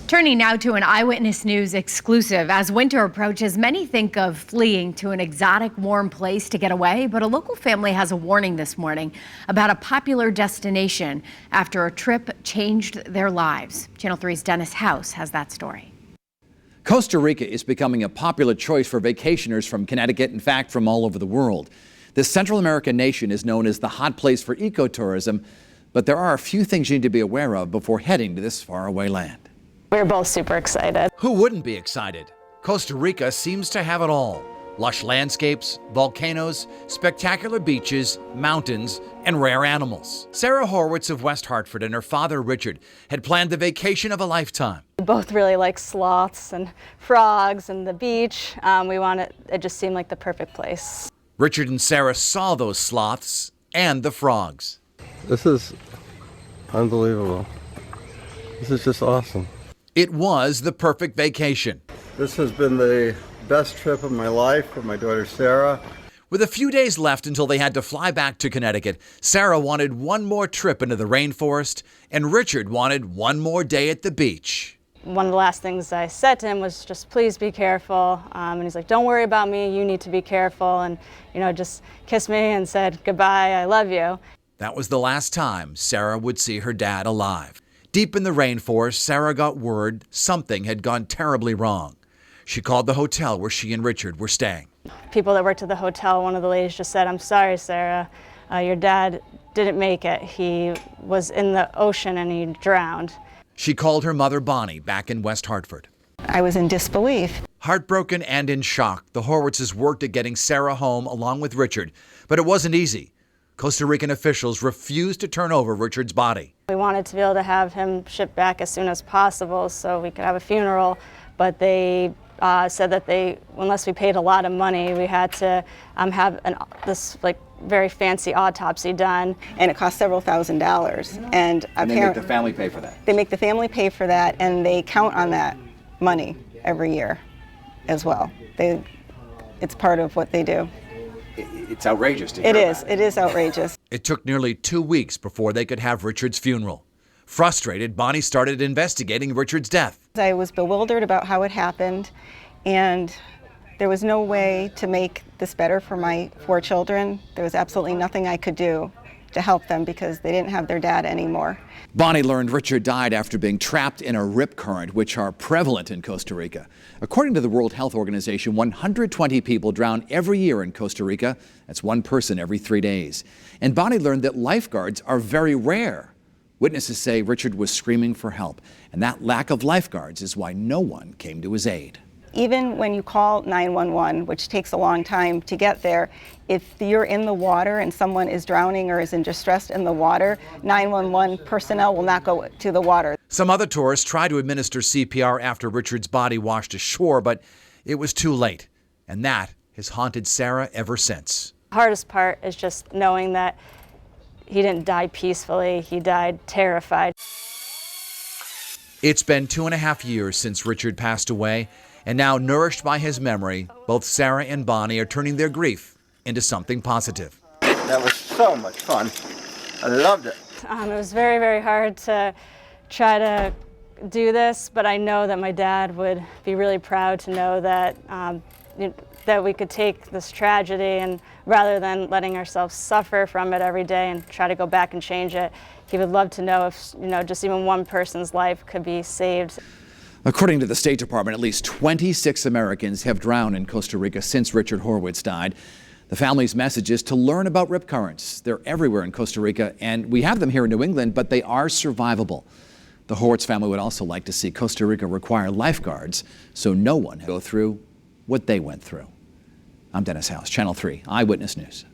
Turning now to an Eyewitness News exclusive. As winter approaches, many think of fleeing to an exotic, warm place to get away, but a local family has a warning this morning about a popular destination after a trip changed their lives. Channel 3's Dennis House has that story. Costa Rica is becoming a popular choice for vacationers from Connecticut, in fact, from all over the world. This Central American nation is known as the hot place for ecotourism, but there are a few things you need to be aware of before heading to this faraway land. We're both super excited. Who wouldn't be excited? Costa Rica seems to have it all. Lush landscapes, volcanoes, spectacular beaches, mountains, and rare animals. Sarah Horwitz of West Hartford and her father Richard had planned the vacation of a lifetime. We both really like sloths and frogs and the beach. It just seemed like the perfect place. Richard and Sarah saw those sloths and the frogs. This is unbelievable. This is just awesome. It was the perfect vacation. This has been the best trip of my life with my daughter Sarah. With a few days left until they had to fly back to Connecticut, Sarah wanted one more trip into the rainforest, and Richard wanted one more day at the beach. One of the last things I said to him was just, please be careful. And he's like, don't worry about me, you need to be careful. And, just kissed me and said, goodbye, I love you. That was the last time Sarah would see her dad alive. Deep in the rainforest, Sarah got word something had gone terribly wrong. She called the hotel where she and Richard were staying. People that worked at the hotel, one of the ladies just said, I'm sorry, Sarah, your dad didn't make it. He was in the ocean and he drowned. She called her mother Bonnie back in West Hartford. I was in disbelief. Heartbroken and in shock, the Horwitzes worked at getting Sarah home along with Richard, but it wasn't easy. Costa Rican officials refused to turn over Richard's body. We wanted to be able to have him shipped back as soon as possible so we could have a funeral, but they said that unless we paid a lot of money, we had to have this very fancy autopsy done. And it cost several $1,000s. And they make the family pay for that. They make the family pay for that, and they count on that money every year as well. It's part of what they do. It's outrageous to hear about. It is outrageous. It took nearly 2 weeks before they could have Richard's funeral. Frustrated, Bonnie started investigating Richard's death. I was bewildered about how it happened, and there was no way to make this better for my 4 children. There was absolutely nothing I could do to help them because they didn't have their dad anymore. Bonnie learned Richard died after being trapped in a rip current, which are prevalent in Costa Rica. According to the World Health Organization, 120 people drown every year in Costa Rica. That's 1 person every 3 days. And Bonnie learned that lifeguards are very rare. Witnesses say Richard was screaming for help, and that lack of lifeguards is why no one came to his aid. Even when you call 911, which takes a long time to get there, if you're in the water and someone is drowning or is in distress in the water, 911 personnel will not go to the water. Some other tourists tried to administer CPR after Richard's body washed ashore, but it was too late, and that has haunted Sarah ever since. The hardest part is just knowing that he didn't die peacefully, he died terrified. It's been 2.5 years since Richard passed away, and now, nourished by his memory, both Sarah and Bonnie are turning their grief into something positive. That was so much fun. I loved it. It was very, very hard to try to do this, but I know that my dad would be really proud to know that that we could take this tragedy and rather than letting ourselves suffer from it every day and try to go back and change it, he would love to know if just even one person's life could be saved. According to the State Department, at least 26 Americans have drowned in Costa Rica since Richard Horwitz died. The family's message is to learn about rip currents. They're everywhere in Costa Rica, and we have them here in New England, but they are survivable. The Horwitz family would also like to see Costa Rica require lifeguards so no one go through what they went through. I'm Dennis House, Channel 3 Eyewitness News.